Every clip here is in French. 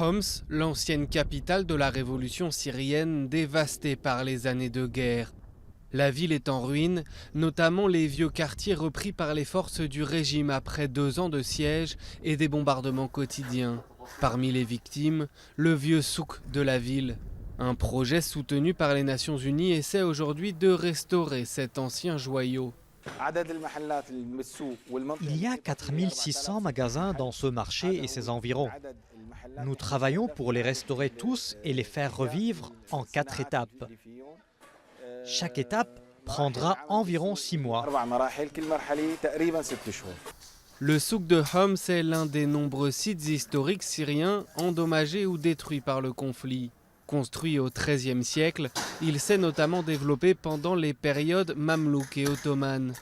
Homs, l'ancienne capitale de la révolution syrienne dévastée par les années de guerre. La ville est en ruine, notamment les vieux quartiers repris par les forces du régime après 2 ans de siège et des bombardements quotidiens. Parmi les victimes, le vieux souk de la ville. Un projet soutenu par les Nations Unies essaie aujourd'hui de restaurer cet ancien joyau. Il y a 4600 magasins dans ce marché et ses environs. Nous travaillons pour les restaurer tous et les faire revivre en 4 étapes. Chaque étape prendra environ 6 mois. Le souk de Homs est l'un des nombreux sites historiques syriens endommagés ou détruits par le conflit. Construit au XIIIe siècle, il s'est notamment développé pendant les périodes mamelouques et ottomanes.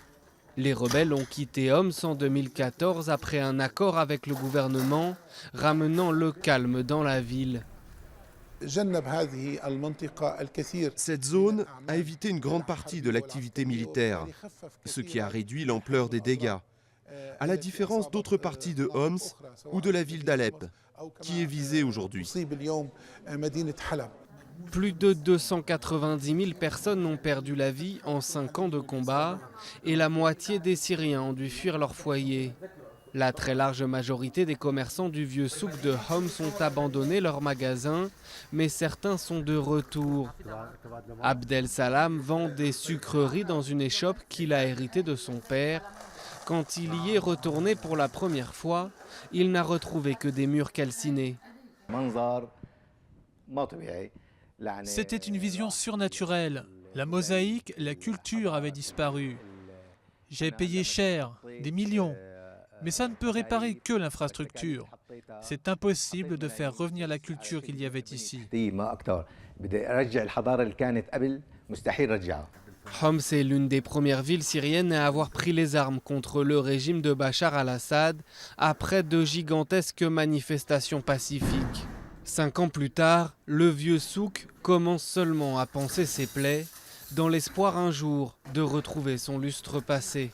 Les rebelles ont quitté Homs en 2014 après un accord avec le gouvernement, ramenant le calme dans la ville. Cette zone a évité une grande partie de l'activité militaire, ce qui a réduit l'ampleur des dégâts, à la différence d'autres parties de Homs ou de la ville d'Alep, qui est visée aujourd'hui. Plus de 290 000 personnes ont perdu la vie en 5 ans de combat et la moitié des Syriens ont dû fuir leur foyer. La très large majorité des commerçants du vieux souk de Homs ont abandonné leurs magasins, mais certains sont de retour. Abdel Salam vend des sucreries dans une échoppe qu'il a héritée de son père. Quand il y est retourné pour la première fois, il n'a retrouvé que des murs calcinés. C'était une vision surnaturelle. La mosaïque, la culture avait disparu. J'ai payé cher, des millions. Mais ça ne peut réparer que l'infrastructure. C'est impossible de faire revenir la culture qu'il y avait ici. Homs est l'une des premières villes syriennes à avoir pris les armes contre le régime de Bachar al-Assad après de gigantesques manifestations pacifiques. 5 ans plus tard, le vieux souk commence seulement à panser ses plaies, dans l'espoir un jour de retrouver son lustre passé.